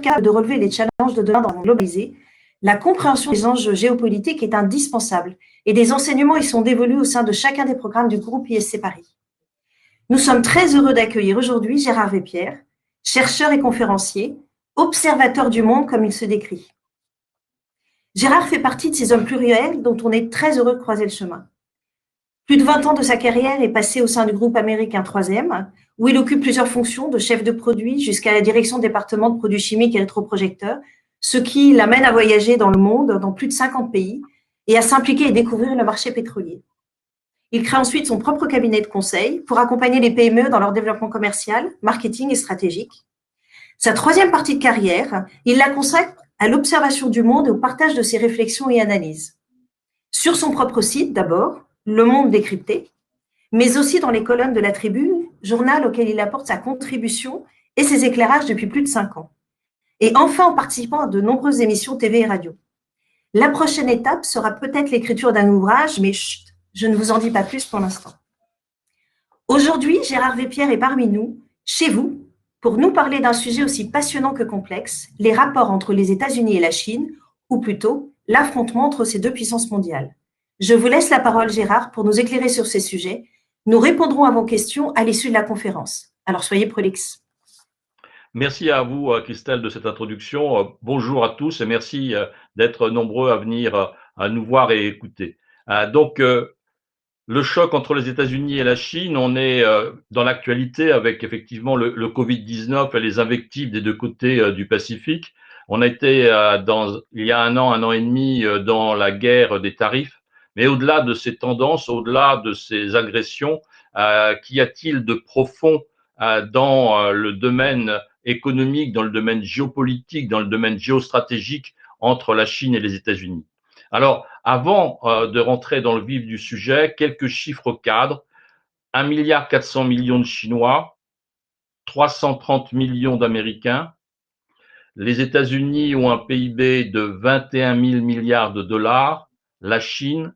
acteurs capables de relever les challenges de demain dans le monde globalisé, la compréhension des enjeux géopolitiques est indispensable et des enseignements y sont dévolus au sein de chacun des programmes du groupe ISC Paris. Nous sommes très heureux d'accueillir aujourd'hui Gérard Vépierre, chercheur et conférencier, observateur du monde comme il se décrit. Gérard fait partie de ces hommes pluriels dont on est très heureux de croiser le chemin. Plus de 20 ans de sa carrière est passé au sein du groupe américain 3M, où il occupe plusieurs fonctions, de chef de produit jusqu'à la direction du département de produits chimiques et rétroprojecteurs, ce qui l'amène à voyager dans le monde, dans plus de 50 pays, et à s'impliquer et découvrir le marché pétrolier. Il crée ensuite son propre cabinet de conseil pour accompagner les PME dans leur développement commercial, marketing et stratégique. Sa troisième partie de carrière, il la consacre à l'observation du monde et au partage de ses réflexions et analyses. Sur son propre site d'abord, Le Monde décrypté, mais aussi dans les colonnes de La Tribune, journal auquel il apporte sa contribution et ses éclairages depuis plus de 5 ans. Et enfin en participant à de nombreuses émissions TV et radio. La prochaine étape sera peut-être l'écriture d'un ouvrage, mais chut, je ne vous en dis pas plus pour l'instant. Aujourd'hui, Gérard Vépierre est parmi nous, chez vous, pour nous parler d'un sujet aussi passionnant que complexe, les rapports entre les États-Unis et la Chine, ou plutôt l'affrontement entre ces deux puissances mondiales. Je vous laisse la parole, Gérard, pour nous éclairer sur ces sujets. Nous répondrons à vos questions à l'issue de la conférence. Alors soyez prolixes. Merci à vous, Christelle, de cette introduction. Bonjour à tous et merci d'être nombreux à venir à nous voir et écouter. Donc, le choc entre les États-Unis et la Chine, on est dans l'actualité avec effectivement le Covid-19 et les invectives des deux côtés du Pacifique. On a été il y a un an et demi, dans la guerre des tarifs. Mais au-delà de ces tendances, au-delà de ces agressions, qu'y a-t-il de profond dans le domaine économique, dans le domaine géopolitique, dans le domaine géostratégique entre la Chine et les États-Unis? Alors, avant de rentrer dans le vif du sujet, quelques chiffres cadres. 1,4 milliard de Chinois, 330 millions d'Américains. Les États-Unis ont un PIB de 21 000 milliards de dollars. La Chine,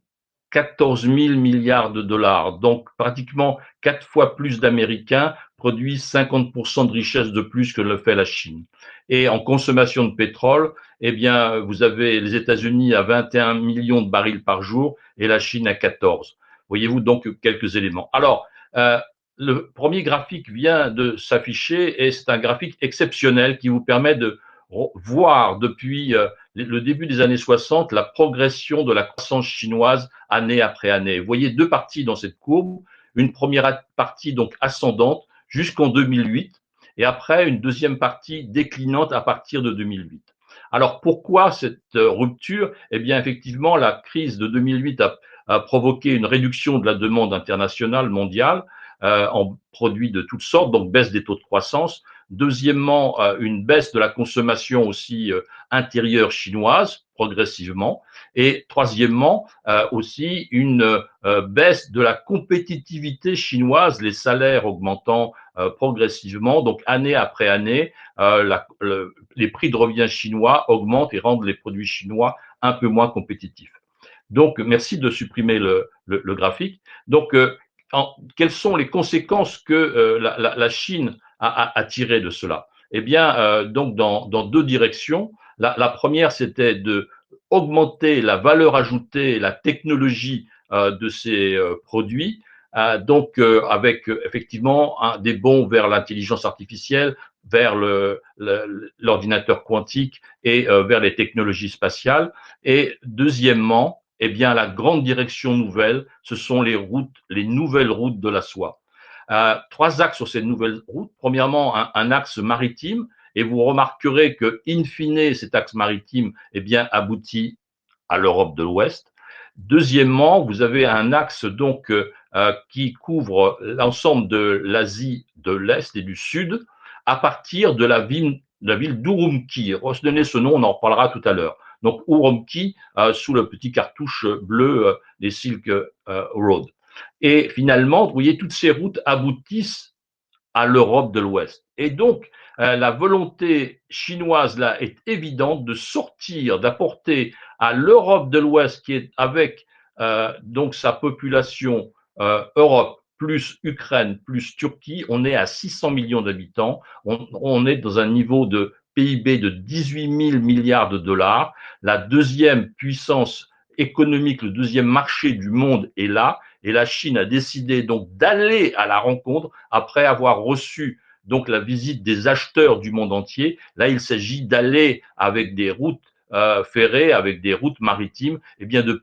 14 000 milliards de dollars. Donc, pratiquement 4 fois plus d'Américains produisent 50% de richesse de plus que le fait la Chine. Et en consommation de pétrole, eh bien, vous avez les États-Unis à 21 millions de barils par jour et la Chine à 14. Voyez-vous donc quelques éléments. Alors, le premier graphique vient de s'afficher et c'est un graphique exceptionnel qui vous permet de voir depuis le début des années 60 la progression de la croissance chinoise année après année. Vous voyez deux parties dans cette courbe, une première partie donc ascendante jusqu'en 2008 et après une deuxième partie déclinante à partir de 2008. Alors pourquoi cette rupture? Eh bien effectivement la crise de 2008 a provoqué une réduction de la demande internationale mondiale en produits de toutes sortes, donc baisse des taux de croissance. Deuxièmement, une baisse de la consommation aussi intérieure chinoise, progressivement. Et troisièmement, aussi une baisse de la compétitivité chinoise, les salaires augmentant progressivement. Donc, année après année, les prix de revient chinois augmentent et rendent les produits chinois un peu moins compétitifs. Donc, merci de supprimer le graphique. Donc, quelles sont les conséquences que la Chine a tirées de cela? Eh bien, donc dans deux directions. La première, c'était de augmenter la valeur ajoutée, la technologie de ces produits, donc avec effectivement des bonds vers l'intelligence artificielle, vers l'ordinateur quantique et vers les technologies spatiales. Et deuxièmement, eh bien, la grande direction nouvelle, ce sont les nouvelles routes de la soie. Trois axes sur ces nouvelles routes. Premièrement, un axe maritime, et vous remarquerez que, in fine, cet axe maritime, eh bien, aboutit à l'Europe de l'Ouest. Deuxièmement, vous avez un axe donc qui couvre l'ensemble de l'Asie de l'Est et du Sud, à partir de la ville d'Urumqi. Retenez ce nom, on en reparlera tout à l'heure. Donc Urumqi sous le petit cartouche bleu des Silk Road. Et finalement, vous voyez, toutes ces routes aboutissent à l'Europe de l'Ouest. Et donc, la volonté chinoise là est évidente de sortir, d'apporter à l'Europe de l'Ouest, qui est avec donc sa population Europe plus Ukraine plus Turquie, on est à 600 millions d'habitants, on est dans un niveau de PIB de 18 000 milliards de dollars. La deuxième puissance économique, le deuxième marché du monde est là. Et la Chine a décidé donc d'aller à la rencontre après avoir reçu donc la visite des acheteurs du monde entier. Là, il s'agit d'aller avec des routes ferrées, avec des routes maritimes, et bien de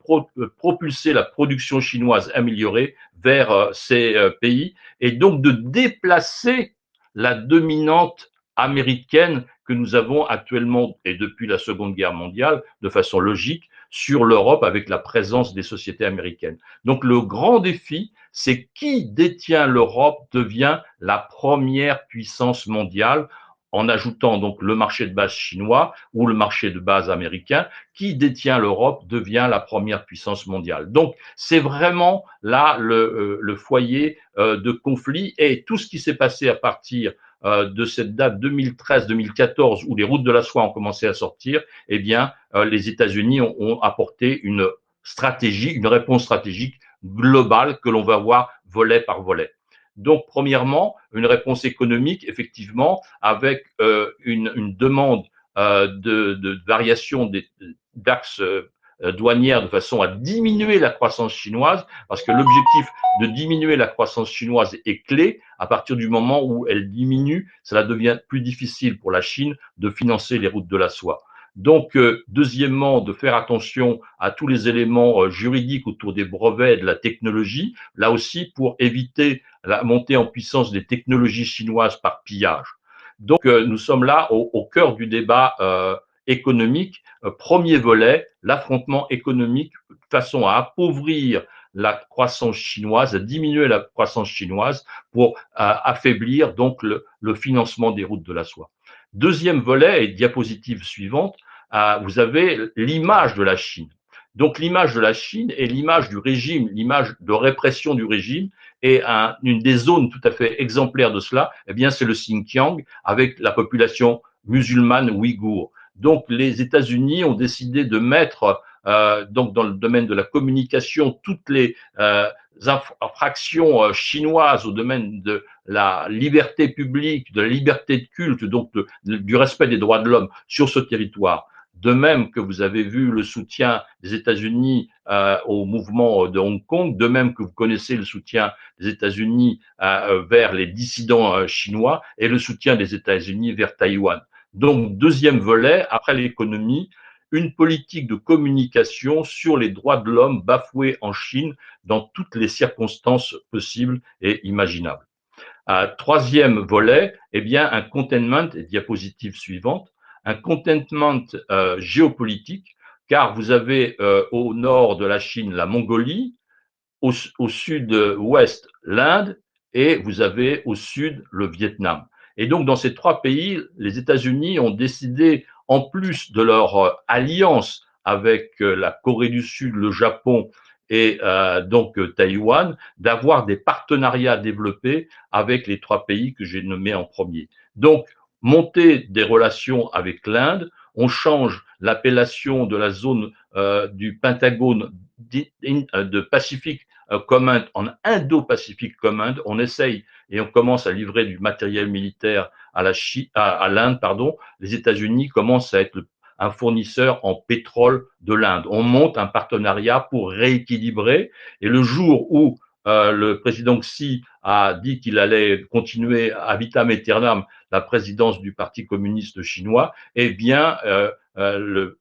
propulser la production chinoise améliorée vers ces pays et donc de déplacer la dominante américaine que nous avons actuellement et depuis la Seconde Guerre mondiale de façon logique sur l'Europe avec la présence des sociétés américaines. Donc le grand défi, c'est qui détient l'Europe devient la première puissance mondiale en ajoutant donc le marché de base chinois ou le marché de base américain, qui détient l'Europe devient la première puissance mondiale. Donc c'est vraiment là le foyer de conflit et tout ce qui s'est passé à partir de cette date 2013-2014 où les routes de la soie ont commencé à sortir, eh bien, les États-Unis ont apporté une stratégie, une réponse stratégique globale que l'on va voir volet par volet. Donc, premièrement, une réponse économique, effectivement, avec une demande de variation des d'axes douanières de façon à diminuer la croissance chinoise, parce que l'objectif de diminuer la croissance chinoise est clé. À partir du moment où elle diminue, cela devient plus difficile pour la Chine de financer les routes de la soie. Donc, deuxièmement, de faire attention à tous les éléments juridiques autour des brevets et de la technologie, là aussi pour éviter la montée en puissance des technologies chinoises par pillage. Donc, nous sommes là au cœur du débat économique. Premier volet, l'affrontement économique de façon à appauvrir la croissance chinoise, à diminuer la croissance chinoise pour affaiblir donc le financement des routes de la soie. Deuxième volet et diapositive suivante, vous avez l'image de la Chine. Donc l'image de la Chine et l'image du régime, l'image de répression du régime, et une des zones tout à fait exemplaires de cela, eh bien c'est le Xinjiang avec la population musulmane ouïghour. Donc les États-Unis ont décidé de mettre donc dans le domaine de la communication toutes les infractions chinoises au domaine de la liberté publique, de la liberté de culte, donc du respect des droits de l'homme sur ce territoire. De même que vous avez vu le soutien des États-Unis au mouvement de Hong Kong, de même que vous connaissez le soutien des États-Unis vers les dissidents chinois et le soutien des États-Unis vers Taïwan. Donc, deuxième volet, après l'économie, une politique de communication sur les droits de l'homme bafoués en Chine dans toutes les circonstances possibles et imaginables. Troisième volet, eh bien, un containment, et diapositive suivante, un containment géopolitique, car vous avez au nord de la Chine la Mongolie, au sud-ouest l'Inde, et vous avez au sud le Vietnam. Et donc, dans ces trois pays, les États-Unis ont décidé, en plus de leur alliance avec la Corée du Sud, le Japon et donc Taïwan, d'avoir des partenariats développés avec les trois pays que j'ai nommés en premier. Donc, monter des relations avec l'Inde, on change l'appellation de la zone du Pentagone de Pacifique Command en Indo-Pacifique Command. On essaye et on commence à livrer du matériel militaire à l'Inde, pardon. Les États-Unis commencent à être un fournisseur en pétrole de l'Inde. On monte un partenariat pour rééquilibrer. Et le jour où le président Xi a dit qu'il allait continuer à vitam aeternam la présidence du Parti communiste chinois, eh bien, le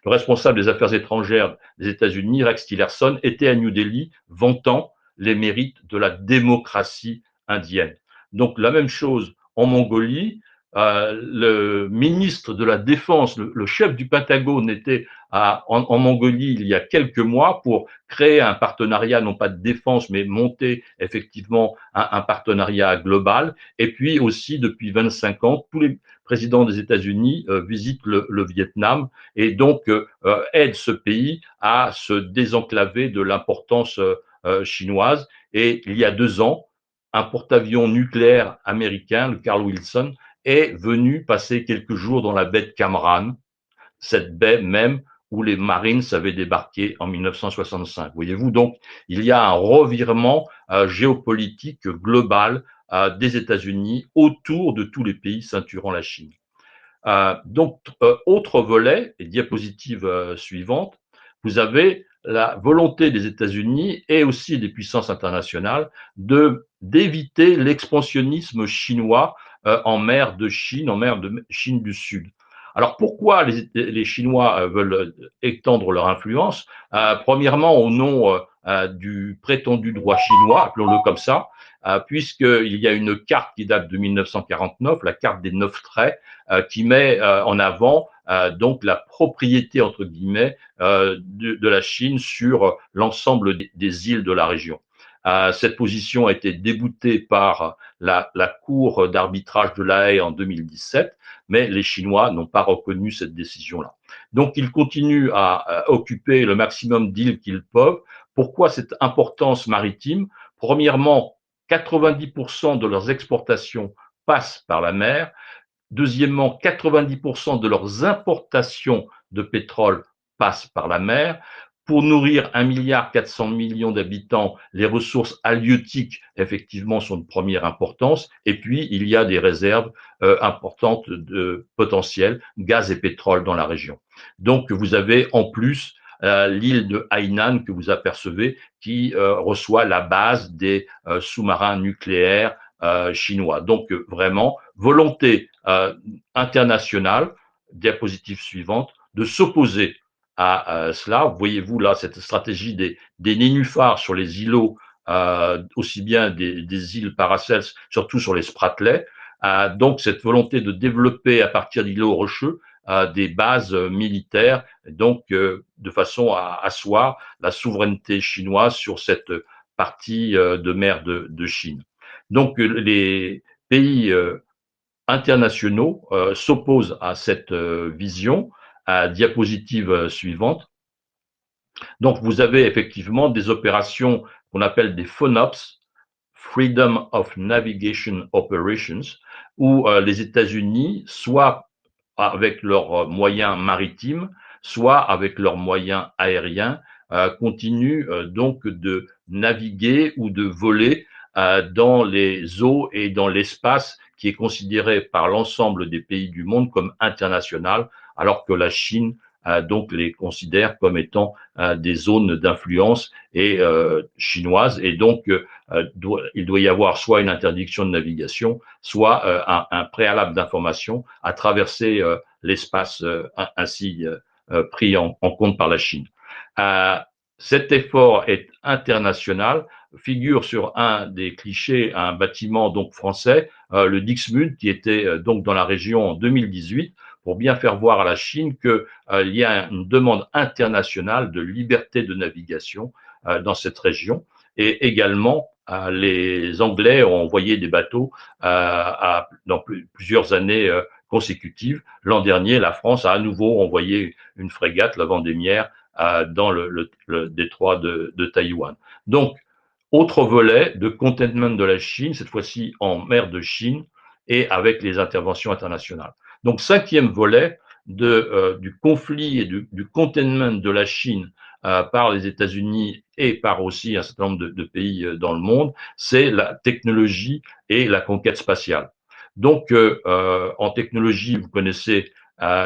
responsable des affaires étrangères des États-Unis, Rex Tillerson, était à New Delhi vantant les mérites de la démocratie indienne. Donc la même chose en Mongolie. Le ministre de la Défense, le chef du Pentagone était en Mongolie il y a quelques mois pour créer un partenariat, non pas de défense, mais monter effectivement un partenariat global. Et puis aussi, depuis 25 ans, tous les présidents des États-Unis visitent le Vietnam et donc aident ce pays à se désenclaver de l'importance chinoise. Et il y a 2 ans, un porte-avions nucléaire américain, le Carl Wilson, est venu passer quelques jours dans la baie de Cam Ranh, cette baie même où les Marines avaient débarqué en 1965. Voyez-vous, donc, il y a un revirement géopolitique global des États-Unis autour de tous les pays ceinturant la Chine. Autre volet, et diapositive suivante, vous avez la volonté des États-Unis et aussi des puissances internationales d'éviter l'expansionnisme chinois en mer de Chine, en mer de Chine du Sud. Alors pourquoi les Chinois veulent étendre leur influence? Premièrement, au nom du prétendu droit chinois, appelons-le comme ça, puisqu'il y a une carte qui date de 1949, la carte des 9 traits, qui met en avant donc la propriété entre guillemets de la Chine sur l'ensemble des îles de la région. Cette position a été déboutée par la Cour d'arbitrage de La Haye en 2017, mais les Chinois n'ont pas reconnu cette décision-là. Donc ils continuent à occuper le maximum d'îles qu'ils peuvent. Pourquoi cette importance maritime? Premièrement, 90% de leurs exportations passent par la mer. Deuxièmement, 90% de leurs importations de pétrole passent par la mer. Pour nourrir 1,4 milliard d'habitants, les ressources halieutiques, effectivement, sont de première importance. Et puis, il y a des réserves importantes de potentiel gaz et pétrole dans la région. Donc, vous avez en plus l'île de Hainan que vous apercevez qui reçoit la base des sous-marins nucléaires chinois. Donc, vraiment, volonté internationale, diapositive suivante, de s'opposer à cela. Voyez-vous là cette stratégie des nénuphars sur les îlots, aussi bien des îles Paracels, surtout sur les Spratlais. Donc cette volonté de développer à partir d'îlots rocheux des bases militaires, donc de façon à asseoir la souveraineté chinoise sur cette partie de mer de Chine. Donc les pays internationaux s'opposent à cette vision. Diapositive suivante. Donc vous avez effectivement des opérations qu'on appelle des FONOPS, Freedom of Navigation Operations, où les États-Unis, soit avec leurs moyens maritimes, soit avec leurs moyens aériens, continuent donc de naviguer ou de voler dans les eaux et dans l'espace qui est considéré par l'ensemble des pays du monde comme international, alors que la Chine donc les considère comme étant des zones d'influence et chinoises, et donc il doit y avoir soit une interdiction de navigation, soit un préalable d'information à traverser l'espace ainsi pris en compte par la Chine. Cet effort est international, figure sur un des clichés un bâtiment donc français, le Dixmude, qui était donc dans la région en 2018, pour bien faire voir à la Chine qu'il y a une demande internationale de liberté de navigation dans cette région. Et également, les Anglais ont envoyé des bateaux dans plusieurs années consécutives. L'an dernier, la France a à nouveau envoyé une frégate, la Vendémiaire, dans le détroit de Taïwan. Donc, autre volet de containment de la Chine, cette fois-ci en mer de Chine et avec les interventions internationales. Donc, cinquième volet du conflit et du containment de la Chine par les États-Unis et par aussi un certain nombre de pays dans le monde, c'est la technologie et la conquête spatiale. Donc, en technologie, vous connaissez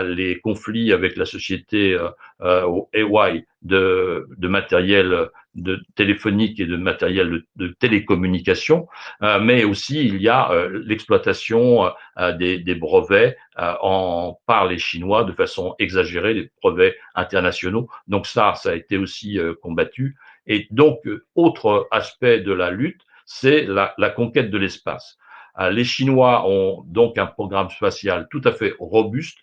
les conflits avec la société Huawei de matériel de téléphonique et de matériel de télécommunication, mais aussi il y a l'exploitation des brevets par les Chinois de façon exagérée, des brevets internationaux. Donc ça a été aussi combattu. Et donc, autre aspect de la lutte, c'est la conquête de l'espace. Les Chinois ont donc un programme spatial tout à fait robuste,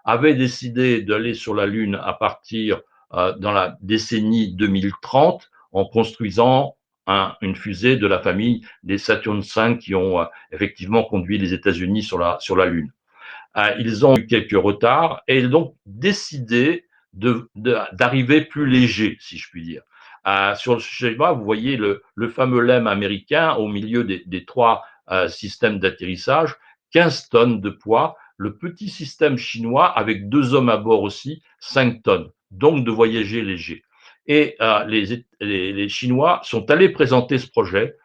avaient décidé d'aller sur la Lune à partir dans la décennie 2030 en construisant une fusée de la famille des Saturn V qui ont effectivement conduit les États-Unis sur la Lune. Ils ont eu quelques retards et ils ont donc décidé d'arriver plus léger, si je puis dire. Sur le schéma, vous voyez le fameux lemme américain au milieu des trois systèmes d'atterrissage, 15 tonnes de poids, le petit système chinois avec 2 hommes à bord aussi, 5 tonnes, donc de voyager léger. Et les Chinois sont allés présenter ce projet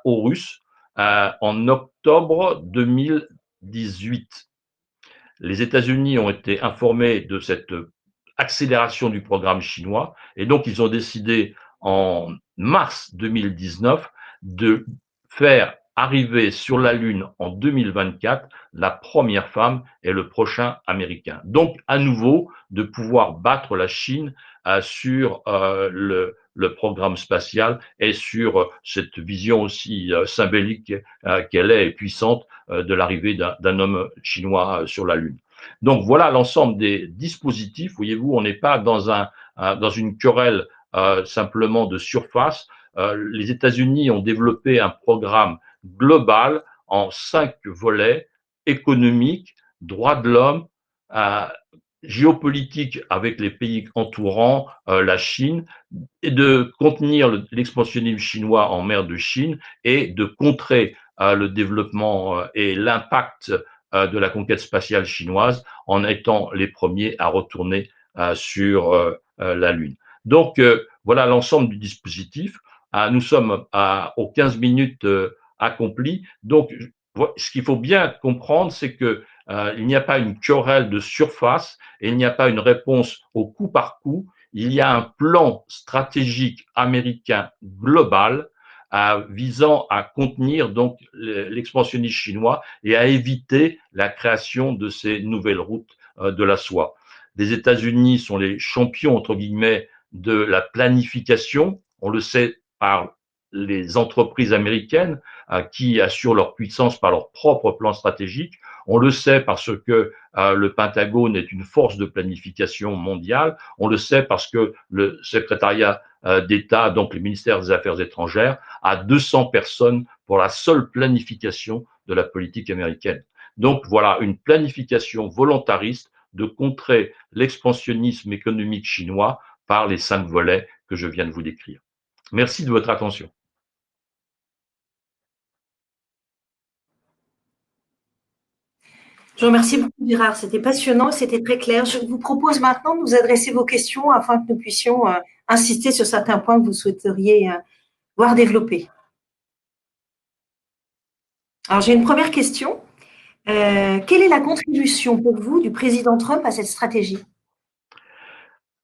aux Russes en octobre 2018. les États-Unis ont été informés de cette accélération du programme chinois et donc ils ont décidé en mars 2019 de faire arriver sur la Lune en 2024 la première femme et le prochain Américain. Donc, à nouveau, de pouvoir battre la Chine sur le programme spatial et sur cette vision aussi symbolique qu'elle est et puissante de l'arrivée d'un homme chinois sur la Lune. Donc voilà l'ensemble des dispositifs. Voyez-vous, on n'est pas dans une querelle simplement de surface. Les États-Unis ont développé un programme global en 5 volets: économique, droits de l'homme, géopolitique avec les pays entourants, la Chine, et de contenir l'expansionnisme chinois en mer de Chine et de contrer le développement et l'impact de la conquête spatiale chinoise en étant les premiers à retourner sur la Lune. Donc, voilà l'ensemble du dispositif. Nous sommes aux 15 minutes accomplies. Donc, ce qu'il faut bien comprendre, c'est que il n'y a pas une querelle de surface et il n'y a pas une réponse au coup par coup. Il y a un plan stratégique américain global visant à contenir donc l'expansionnisme chinois et à éviter la création de ces nouvelles routes de la soie. Les États-Unis sont les champions, entre guillemets, de la planification. On le sait par les entreprises américaines qui assurent leur puissance par leur propre plan stratégique. On le sait parce que le Pentagone est une force de planification mondiale. On le sait parce que le secrétariat d'État, donc le ministère des Affaires étrangères, a 200 personnes pour la seule planification de la politique américaine. Donc voilà, une planification volontariste de contrer l'expansionnisme économique chinois par les 5 volets que je viens de vous décrire. Merci de votre attention. Je vous remercie beaucoup, Gérard. C'était passionnant, c'était très clair. Je vous propose maintenant de nous adresser vos questions afin que nous puissions insister sur certains points que vous souhaiteriez voir développés. Alors, j'ai une première question. Quelle est la contribution pour vous du président Trump à cette stratégie?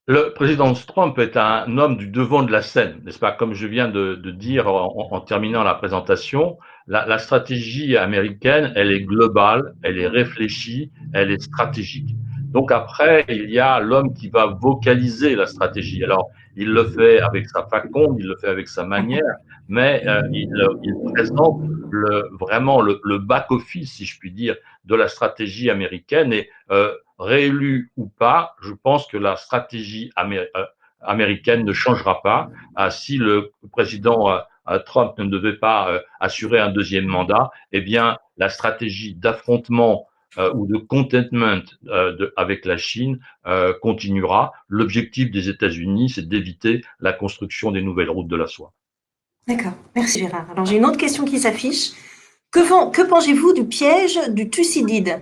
Le président Trump est un homme du devant de la scène, n'est-ce pas? Comme je viens de dire en terminant la présentation, la stratégie américaine, elle est globale, elle est réfléchie, elle est stratégique. Donc après, il y a l'homme qui va vocaliser la stratégie. Alors, il le fait avec sa faconde, il le fait avec sa manière, mais il présente vraiment le back-office, si je puis dire, de la stratégie américaine. Et réélu ou pas, je pense que la stratégie américaine ne changera pas. Si le président Trump ne devait pas assurer un deuxième mandat, eh bien, la stratégie d'affrontement ou de contentment avec la Chine continuera. L'objectif des États-Unis, c'est d'éviter la construction des nouvelles routes de la soie. D'accord, merci Gérard. Alors j'ai une autre question qui s'affiche. Que pensez-vous du piège du Thucydide?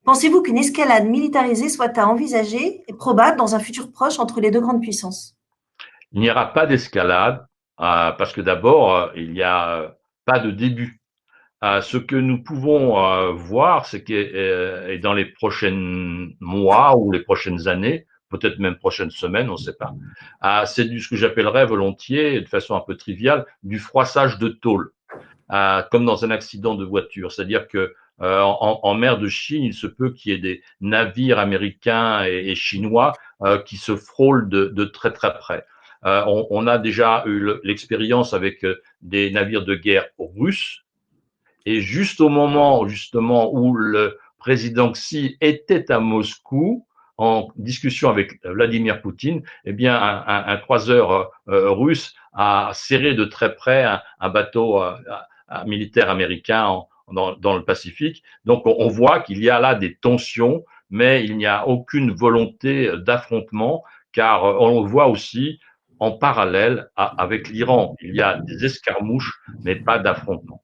Pensez-vous qu'une escalade militarisée soit à envisager et probable dans un futur proche entre les deux grandes puissances? Il n'y aura pas d'escalade parce que d'abord, il n'y a pas de début. Ce que nous pouvons voir, c'est que dans les prochains mois ou les prochaines années, peut-être même prochaines semaines, on ne sait pas, c'est ce que j'appellerais volontiers, de façon un peu triviale, du froissage de tôle, comme dans un accident de voiture. C'est-à-dire que en mer de Chine, il se peut qu'il y ait des navires américains et chinois qui se frôlent de très très près. On a déjà eu l'expérience avec des navires de guerre russes. Et juste au moment, justement, où le président Xi était à Moscou, en discussion avec Vladimir Poutine, eh bien, un croiseur russe a serré de très près un bateau militaire américain dans le Pacifique. Donc, on voit qu'il y a là des tensions, mais il n'y a aucune volonté d'affrontement, car on le voit aussi en parallèle avec l'Iran. Il y a des escarmouches, mais pas d'affrontement.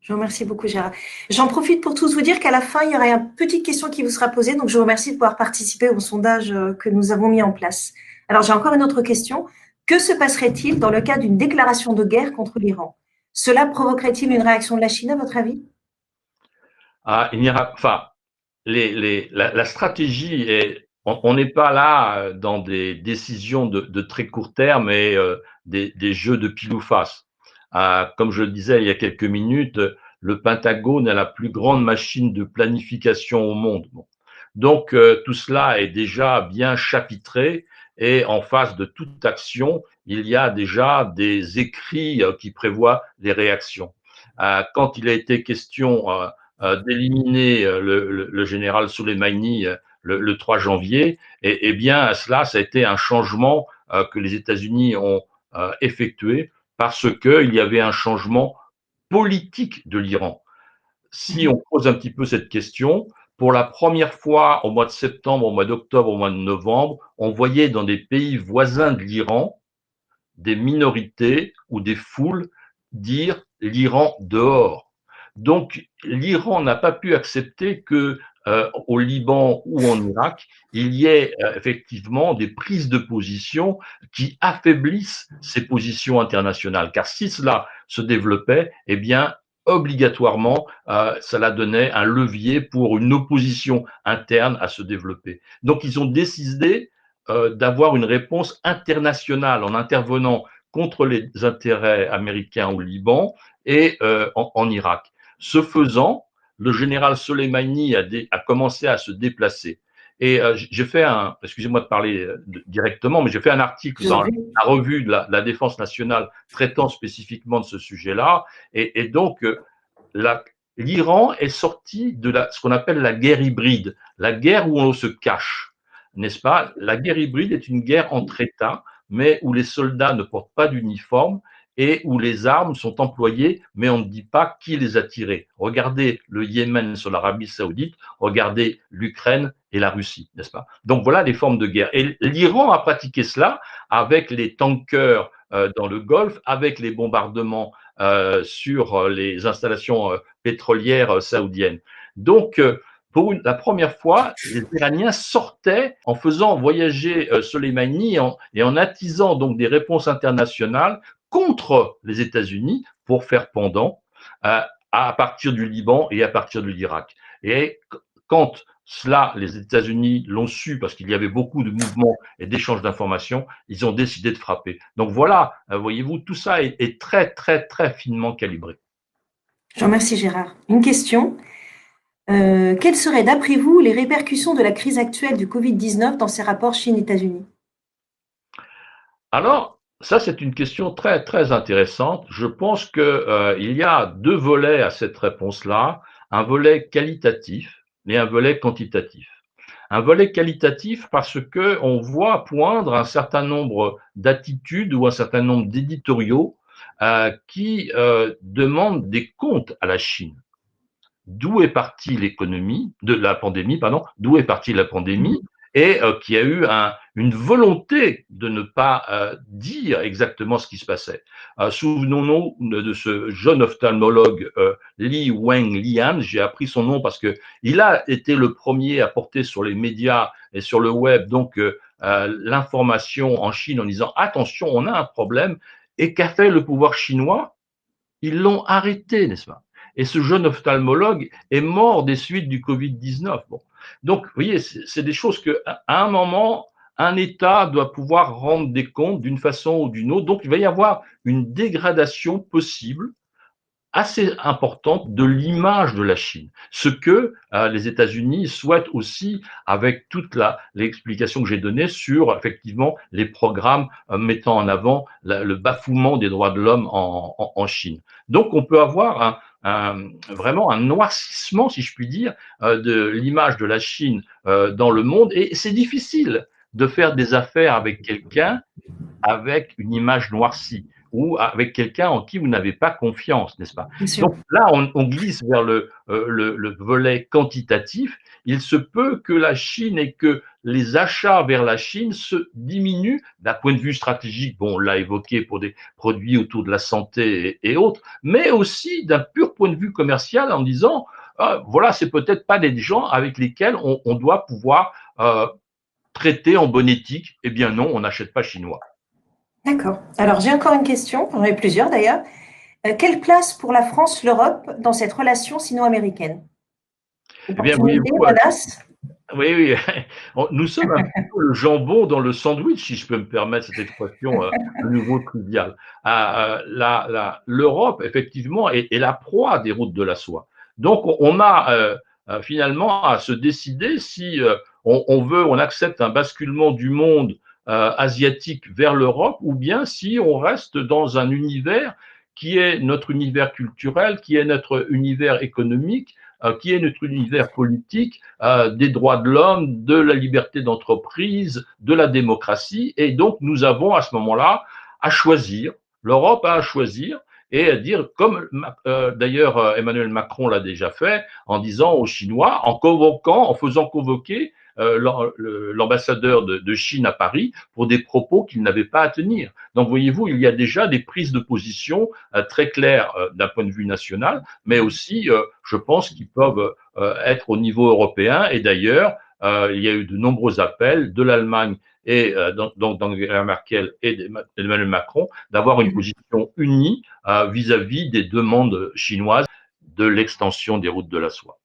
Je vous remercie beaucoup, Gérard. J'en profite pour tous vous dire qu'à la fin, il y aura une petite question qui vous sera posée. Donc, je vous remercie de pouvoir participer au sondage que nous avons mis en place. Alors, j'ai encore une autre question. Que se passerait-il dans le cas d'une déclaration de guerre contre l'Iran? Cela provoquerait-il une réaction de la Chine, à votre avis? Il n'y aura, enfin, la stratégie est, on n'est pas là dans des décisions de très court terme et des jeux de pile ou face. Comme je le disais il y a quelques minutes, le Pentagone est la plus grande machine de planification au monde. Bon. Donc tout cela est déjà bien chapitré et en face de toute action, il y a déjà des écrits qui prévoient les réactions. Quand il a été question d'éliminer le général Soleimani le 3 janvier, et bien cela, ça a été un changement que les États-Unis ont effectué parce qu'il y avait un changement politique de l'Iran. Si on pose un petit peu cette question, pour la première fois au mois de septembre, au mois d'octobre, au mois de novembre, on voyait dans des pays voisins de l'Iran des minorités ou des foules dire l'Iran dehors. Donc l'Iran n'a pas pu accepter que au Liban ou en Irak, il y ait effectivement des prises de position qui affaiblissent ces positions internationales. Car si cela se développait, eh bien, obligatoirement, cela donnait un levier pour une opposition interne à se développer. Donc, ils ont décidé d'avoir une réponse internationale en intervenant contre les intérêts américains au Liban et en Irak. Ce faisant, le général Soleimani a commencé à se déplacer. Et j'ai fait excusez-moi de parler directement, mais j'ai fait un article dans la revue de la Défense nationale traitant spécifiquement de ce sujet-là. Et donc, l'Iran est sorti de ce qu'on appelle la guerre hybride, la guerre où on se cache, n'est-ce pas? La guerre hybride est une guerre entre États, mais où les soldats ne portent pas d'uniforme et où les armes sont employées, mais on ne dit pas qui les a tirées. Regardez le Yémen sur l'Arabie saoudite, regardez l'Ukraine et la Russie, n'est-ce pas? Donc voilà les formes de guerre. Et l'Iran a pratiqué cela avec les tankers dans le Golfe, avec les bombardements sur les installations pétrolières saoudiennes. Donc, pour la première fois, les Iraniens sortaient en faisant voyager Soleimani et en attisant donc des réponses internationales contre les États-Unis pour faire pendant à partir du Liban et à partir de l'Irak. Et quand cela, les États-Unis l'ont su parce qu'il y avait beaucoup de mouvements et d'échanges d'informations, ils ont décidé de frapper. Donc voilà, voyez-vous, tout ça est très, très, très finement calibré. Je vous remercie Gérard. Une question. Quelles seraient d'après vous les répercussions de la crise actuelle du Covid-19 dans ces rapports Chine-États-Unis? Alors, ça, c'est une question très, très intéressante. Je pense qu'il y a deux volets à cette réponse-là, un volet qualitatif et un volet quantitatif. Un volet qualitatif parce que on voit poindre un certain nombre d'attitudes ou un certain nombre d'éditoriaux qui demandent des comptes à la Chine. D'où est partie l'économie de la pandémie, pardon, d'où est partie la pandémie, et qui a eu une volonté de ne pas dire exactement ce qui se passait. Souvenons-nous de ce jeune ophtalmologue Li Wenlian. J'ai appris son nom parce que il a été le premier à porter sur les médias et sur le web donc l'information en Chine en disant attention, on a un problème. Et qu'a fait le pouvoir chinois? Ils l'ont arrêté, n'est-ce pas? Et ce jeune ophtalmologue est mort des suites du Covid-19. Bon. Donc, vous voyez, c'est des choses qu'à un moment, un État doit pouvoir rendre des comptes d'une façon ou d'une autre. Donc, il va y avoir une dégradation possible assez importante de l'image de la Chine. Ce que les États-Unis souhaitent aussi avec toute l'explication que j'ai donnée sur effectivement les programmes mettant en avant le bafouement des droits de l'homme en Chine. Donc on peut avoir vraiment un noircissement, si je puis dire, de l'image de la Chine dans le monde et c'est difficile de faire des affaires avec quelqu'un avec une image noircie ou avec quelqu'un en qui vous n'avez pas confiance, n'est-ce pas? Donc là, on glisse vers le volet quantitatif. Il se peut que la Chine et que les achats vers la Chine se diminuent d'un point de vue stratégique, bon, on l'a évoqué pour des produits autour de la santé et autres, mais aussi d'un pur point de vue commercial en disant, voilà, c'est peut-être pas des gens avec lesquels on doit pouvoir traiter en bonne éthique. Eh bien non, on n'achète pas chinois. D'accord. Alors, j'ai encore une question, j'en ai plusieurs d'ailleurs. Quelle place pour la France, l'Europe dans cette relation sino-américaine? Eh bien, Opportunité, voyez-vous, menace. oui, oui, nous sommes un petit peu le jambon dans le sandwich, si je peux me permettre cette expression de nouveau triviale. L'Europe, effectivement, est la proie des routes de la soie. Donc, on a finalement à se décider si on accepte un basculement du monde asiatique vers l'Europe, ou bien si on reste dans un univers qui est notre univers culturel, qui est notre univers économique, qui est notre univers politique, des droits de l'homme, de la liberté d'entreprise, de la démocratie. Et donc, nous avons à ce moment-là à choisir, l'Europe a à choisir et à dire, comme d'ailleurs Emmanuel Macron l'a déjà fait, en disant aux Chinois, en faisant convoquer l'ambassadeur de Chine à Paris pour des propos qu'il n'avait pas à tenir. Donc, voyez-vous, il y a déjà des prises de position très claires d'un point de vue national, mais aussi, je pense, qui peuvent être au niveau européen. Et d'ailleurs, il y a eu de nombreux appels de l'Allemagne et donc d'Angela Merkel et d'Emmanuel Macron d'avoir une position unie vis-à-vis des demandes chinoises de l'extension des routes de la soie.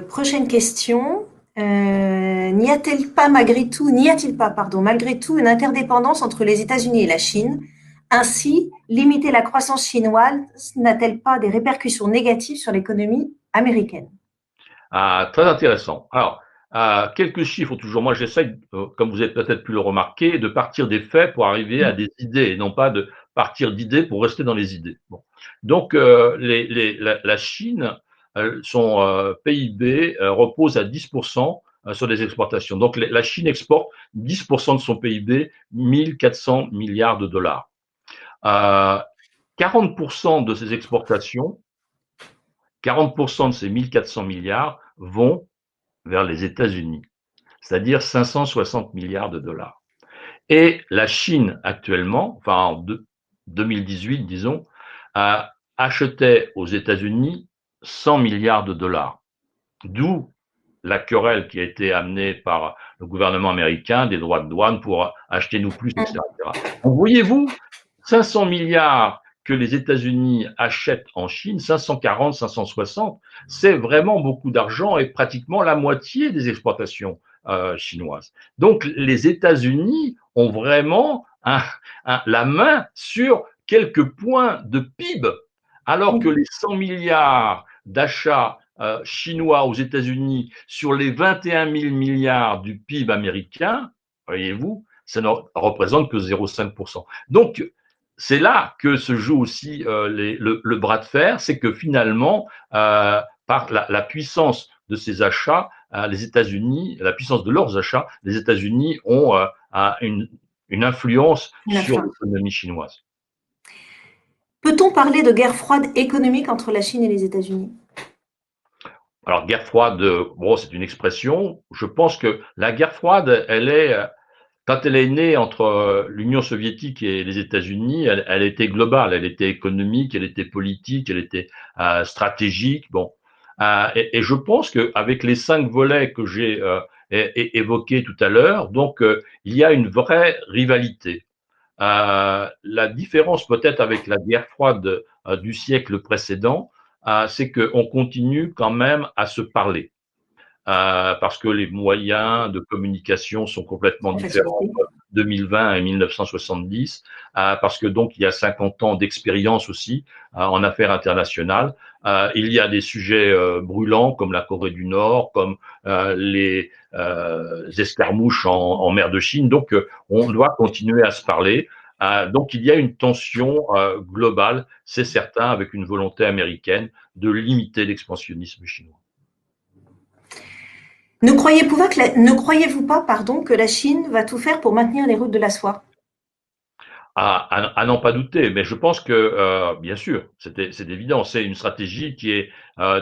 Prochaine question. N'y a-t-il pas, pardon, malgré tout, une interdépendance entre les États-Unis et la Chine? Ainsi, limiter la croissance chinoise n'a-t-elle pas des répercussions négatives sur l'économie américaine? Très intéressant. Alors, quelques chiffres toujours. Moi, j'essaie, comme vous avez peut-être pu le remarquer, de partir des faits pour arriver à des idées et non pas de partir d'idées pour rester dans les idées. Bon. Donc, la Chine, son PIB repose à 10% sur les exportations. Donc, la Chine exporte 10% de son PIB, 1400 milliards de dollars. 40% de ces exportations, 40% de ces 1400 milliards vont vers les États-Unis, c'est-à-dire 560 milliards de dollars. Et la Chine actuellement, enfin en 2018 disons, achetait aux États-Unis 100 milliards de dollars. D'où la querelle qui a été amenée par le gouvernement américain des droits de douane pour acheter nous plus, etc. Donc voyez-vous, 500 milliards que les États-Unis achètent en Chine, 540, 560, c'est vraiment beaucoup d'argent et pratiquement la moitié des exportations chinoises. Donc les États-Unis ont vraiment la main sur quelques points de PIB, alors que les 100 milliards d'achats chinois aux États-Unis sur les 21 000 milliards du PIB américain, voyez-vous, ça ne représente que 0,5%. Donc, c'est là que se joue aussi le bras de fer, c'est que finalement, par la puissance de ces achats, les États-Unis, la puissance de leurs achats, les États-Unis ont une influence sur l'économie chinoise. Peut-on parler de guerre froide économique entre la Chine et les États-Unis? Alors, guerre froide, bon, c'est une expression. Je pense que la guerre froide, quand elle est née entre l'Union soviétique et les États-Unis, elle était globale, elle était économique, elle était politique, elle était stratégique. Bon, et je pense qu'avec les 5 volets que j'ai évoqués tout à l'heure, donc il y a une vraie rivalité. La différence peut-être avec la guerre froide du siècle précédent, c'est qu'on continue quand même à se parler. Parce que les moyens de communication sont complètement différents entre 2020 et 1970, parce que donc il y a 50 ans d'expérience aussi en affaires internationales. Il y a des sujets brûlants comme la Corée du Nord, comme les escarmouches en mer de Chine. Donc on doit continuer à se parler. Donc il y a une tension globale, c'est certain, avec une volonté américaine de limiter l'expansionnisme chinois. Ne croyez-vous pas, pardon, que la Chine va tout faire pour maintenir les routes de la soie? À n'en pas douter, mais je pense que, bien sûr, c'est évident, c'est une stratégie qui est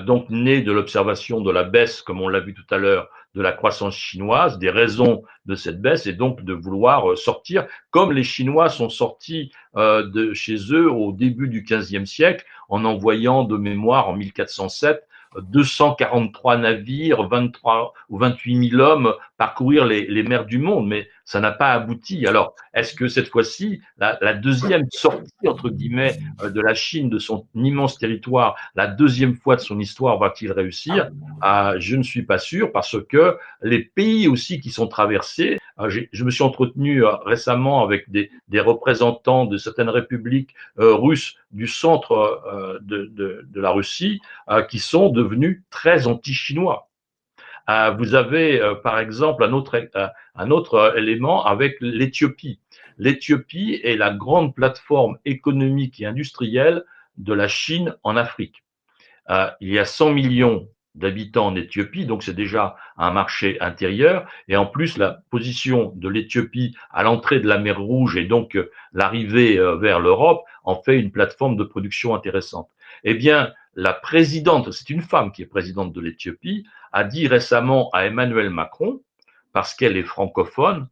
donc née de l'observation de la baisse, comme on l'a vu tout à l'heure, de la croissance chinoise, des raisons de cette baisse, et donc de vouloir sortir, comme les Chinois sont sortis de chez eux au début du XVe siècle, en envoyant de mémoire en 1407 243 navires, 23 ou 28 000 hommes parcourir les mers du monde. Mais ça n'a pas abouti. Alors, est-ce que cette fois-ci, la deuxième sortie, entre guillemets, de la Chine, de son immense territoire, la deuxième fois de son histoire, va-t-il réussir? Je ne suis pas sûr, parce que les pays aussi qui sont traversés, je me suis entretenu récemment avec des représentants de certaines républiques russes du centre de la Russie, qui sont devenus très anti-chinois. Vous avez, par exemple, un autre élément avec l'Éthiopie. L'Éthiopie est la grande plateforme économique et industrielle de la Chine en Afrique. Il y a 100 millions d'habitants en Éthiopie, donc c'est déjà un marché intérieur. Et en plus, la position de l'Éthiopie à l'entrée de la mer Rouge et donc l'arrivée vers l'Europe en fait une plateforme de production intéressante. Eh bien, la présidente, c'est une femme qui est présidente de l'Éthiopie, a dit récemment à Emmanuel Macron, parce qu'elle est francophone,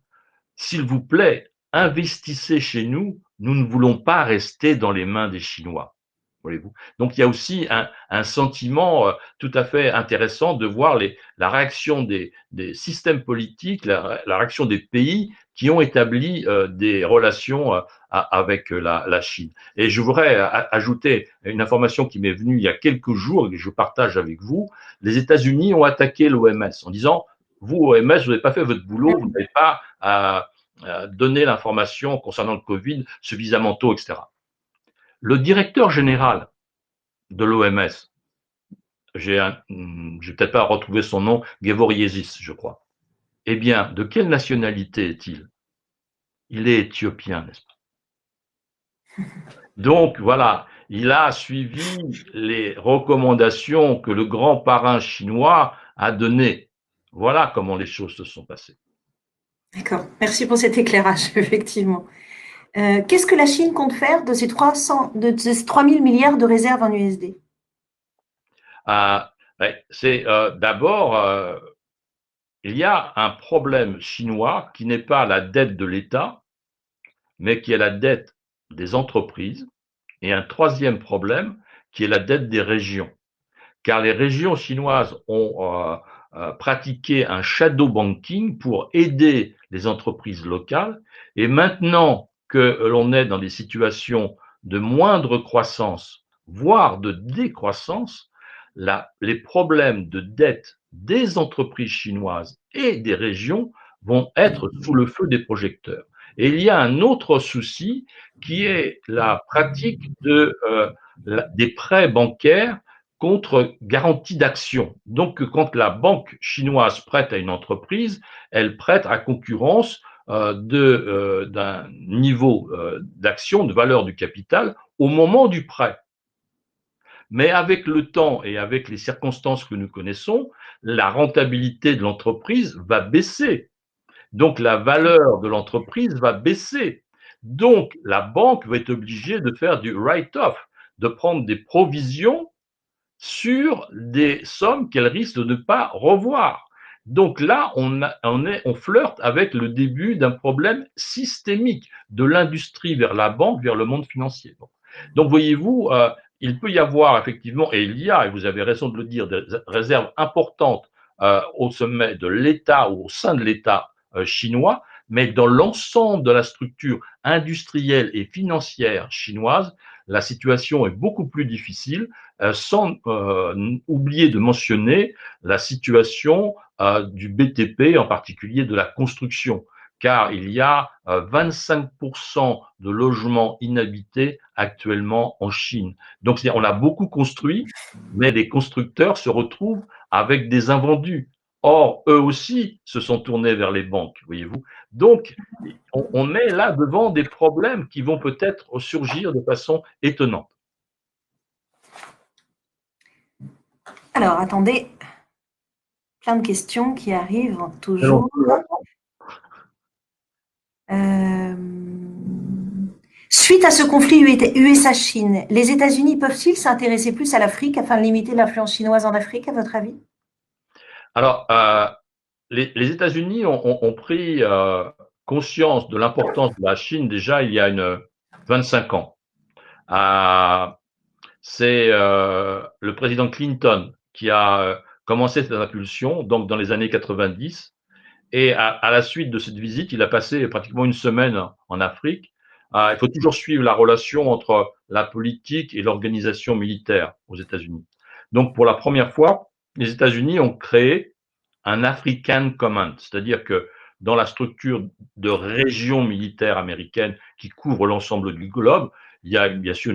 s'il vous plaît, investissez chez nous, nous ne voulons pas rester dans les mains des Chinois. Voyez-vous. Donc il y a aussi un sentiment tout à fait intéressant de voir la réaction des systèmes politiques, la réaction des pays qui ont établi des relations avec la Chine. Et je voudrais ajouter une information qui m'est venue il y a quelques jours et que je partage avec vous. Les États-Unis ont attaqué l'OMS en disant, vous, OMS, vous n'avez pas fait votre boulot, vous n'avez pas donné l'information concernant le Covid suffisamment tôt, etc. Le directeur général de l'OMS, je vais peut-être pas retrouver son nom, Ghebreyesus, je crois. Eh bien, de quelle nationalité est-il? Il est éthiopien, n'est-ce pas? Donc, voilà, il a suivi les recommandations que le grand parrain chinois a données. Voilà comment les choses se sont passées. D'accord, merci pour cet éclairage, effectivement. Qu'est-ce que la Chine compte faire de ces 3 000 milliards de réserves en USD? C'est d'abord, il y a un problème chinois qui n'est pas la dette de l'État, mais qui est la dette des entreprises, et un troisième problème qui est la dette des régions. Car les régions chinoises ont pratiqué un shadow banking pour aider les entreprises locales, et maintenant que l'on est dans des situations de moindre croissance, voire de décroissance, les problèmes de dette des entreprises chinoises et des régions vont être sous le feu des projecteurs. Et il y a un autre souci qui est la pratique des prêts bancaires contre garantie d'action. Donc, quand la banque chinoise prête à une entreprise, elle prête à concurrence d'un niveau d'action, de valeur du capital au moment du prêt. Mais avec le temps et avec les circonstances que nous connaissons, la rentabilité de l'entreprise va baisser. Donc, la valeur de l'entreprise va baisser. Donc, la banque va être obligée de faire du write-off, de prendre des provisions sur des sommes qu'elle risque de ne pas revoir. Donc là, on flirte avec le début d'un problème systémique de l'industrie vers la banque, vers le monde financier. Donc voyez-vous, il peut y avoir effectivement, et il y a, et vous avez raison de le dire, des réserves importantes au sommet de l'État ou au sein de l'État chinois, mais dans l'ensemble de la structure industrielle et financière chinoise, la situation est beaucoup plus difficile, sans oublier de mentionner la situation du BTP, en particulier de la construction, car il y a 25% de logements inhabités actuellement en Chine. Donc, on a beaucoup construit, mais les constructeurs se retrouvent avec des invendus. Or, eux aussi se sont tournés vers les banques, voyez-vous. Donc, on est là devant des problèmes qui vont peut-être surgir de façon étonnante. Alors, attendez, plein de questions qui arrivent toujours. Suite à ce conflit USA-Chine, les États-Unis peuvent-ils s'intéresser plus à l'Afrique afin de limiter l'influence chinoise en Afrique, à votre avis? Alors, les États-Unis ont pris conscience de l'importance de la Chine déjà il y a 25 ans. C'est le président Clinton qui a commencé cette impulsion, donc dans les années 90, Et à la suite de cette visite, il a passé pratiquement une semaine en Afrique. Il faut toujours suivre la relation entre la politique et l'organisation militaire aux États-Unis. Donc, pour la première fois, les États-Unis ont créé un African Command, c'est-à-dire que dans la structure de région militaire américaine qui couvre l'ensemble du globe, il y a bien sûr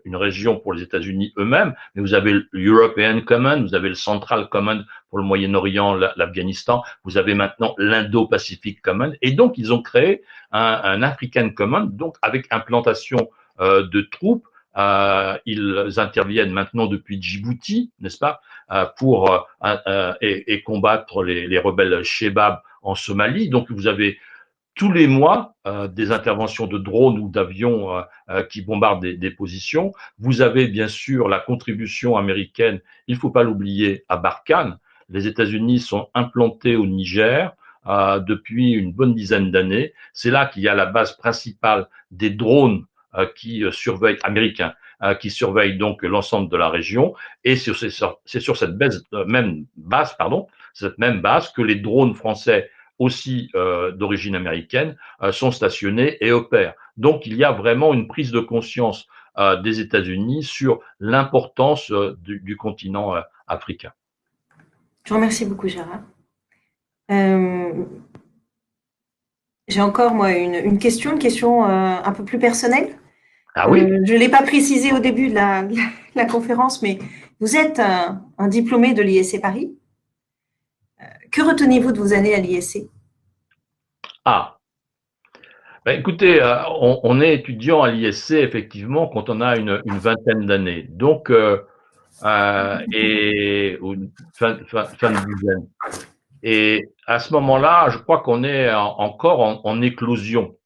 une région pour les États-Unis eux-mêmes, mais vous avez l'European Command, vous avez le Central Command pour le Moyen-Orient, l'Afghanistan, vous avez maintenant l'Indo-Pacific Command, et donc ils ont créé un African Command, donc avec implantation de troupes. Ils interviennent maintenant depuis Djibouti, n'est-ce pas, pour et combattre les rebelles Shebab en Somalie. Donc vous avez tous les mois des interventions de drones ou d'avions qui bombardent des positions. Vous avez bien sûr la contribution américaine, il ne faut pas l'oublier, à Barkhane. Les États-Unis sont implantés au Niger depuis une bonne dizaine d'années. C'est là qu'il y a la base principale des drones qui surveillent, américains, qui surveillent donc l'ensemble de la région. Et c'est sur cette même base que les drones français aussi d'origine américaine sont stationnés et opèrent. Donc il y a vraiment une prise de conscience des États-Unis sur l'importance du continent africain. Je vous remercie beaucoup, Gérard. J'ai encore, moi, une question un peu plus personnelle. Ah oui. Je ne l'ai pas précisé au début de la conférence, mais vous êtes un diplômé de l'ISC Paris. Que retenez-vous de vos années à l'ISC? Ah, ben, écoutez, on est étudiant à l'ISC effectivement quand on a une vingtaine d'années, donc et une fin de dizaine. Et à ce moment-là, je crois qu'on est encore en éclosion.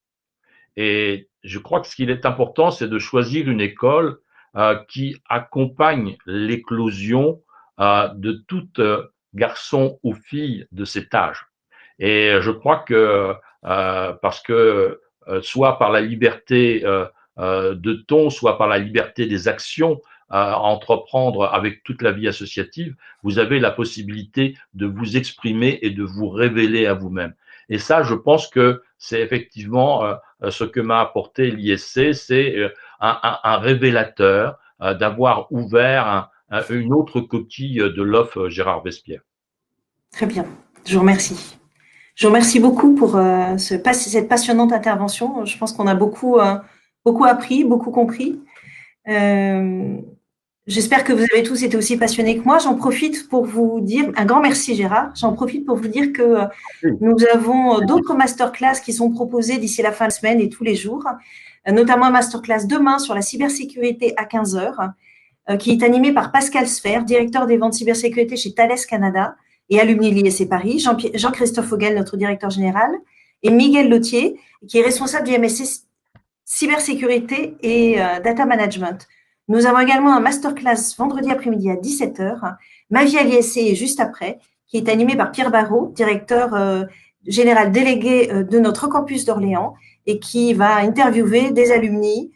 Et je crois que ce qu'il est important, c'est de choisir une école qui accompagne l'éclosion de tout garçon ou fille de cet âge. Et je crois que parce que soit par la liberté de ton, soit par la liberté des actions à entreprendre avec toute la vie associative, vous avez la possibilité de vous exprimer et de vous révéler à vous-même. Et ça, je pense que c'est effectivement ce que m'a apporté l'ISC, c'est un révélateur d'avoir ouvert une autre coquille de l'œuf Gérard Vespierre. Très bien, je vous remercie. Je vous remercie beaucoup pour cette passionnante intervention. Je pense qu'on a beaucoup appris, beaucoup compris. J'espère que vous avez tous été aussi passionnés que moi. J'en profite pour vous dire, un grand merci Gérard, j'en profite pour vous dire que nous avons d'autres masterclass qui sont proposées d'ici la fin de semaine et tous les jours, notamment un masterclass demain sur la cybersécurité à 15 heures, qui est animé par Pascal Sfer, directeur des ventes cybersécurité chez Thales Canada et alumni de l'ISC Paris, Jean-Christophe Vogel, notre directeur général, et Miguel Lautier, qui est responsable du MSC cybersécurité et data management. Nous avons également un masterclass vendredi après-midi à 17h, Ma vie à l'ISC est juste après, qui est animé par Pierre Barrault, directeur général délégué de notre campus d'Orléans, et qui va interviewer des alumni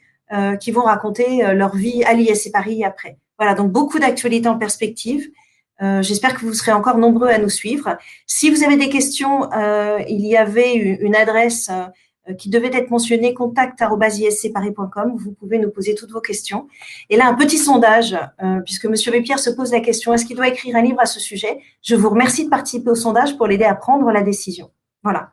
qui vont raconter leur vie à l'ISC Paris après. Voilà, donc beaucoup d'actualités en perspective. J'espère que vous serez encore nombreux à nous suivre. Si vous avez des questions, il y avait une adresse qui devait être mentionnée, contact@iscparis.com. Vous pouvez nous poser toutes vos questions. Et là, un petit sondage, puisque M. Vespierre se pose la question, est-ce qu'il doit écrire un livre à ce sujet? Je vous remercie de participer au sondage pour l'aider à prendre la décision. Voilà.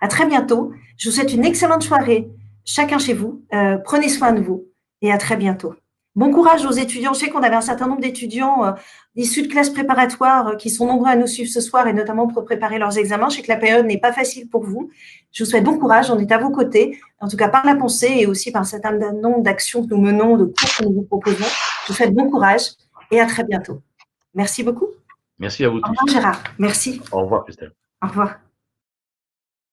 À très bientôt. Je vous souhaite une excellente soirée, chacun chez vous. Prenez soin de vous et à très bientôt. Bon courage aux étudiants. Je sais qu'on avait un certain nombre d'étudiants issus de classes préparatoires qui sont nombreux à nous suivre ce soir et notamment pour préparer leurs examens. Je sais que la période n'est pas facile pour vous. Je vous souhaite bon courage. On est à vos côtés, en tout cas par la pensée et aussi par un certain nombre d'actions que nous menons, de cours que nous vous proposons. Je vous souhaite bon courage et à très bientôt. Merci beaucoup. Merci à vous tous. Au revoir Gérard. Merci. Au revoir Christelle. Au revoir.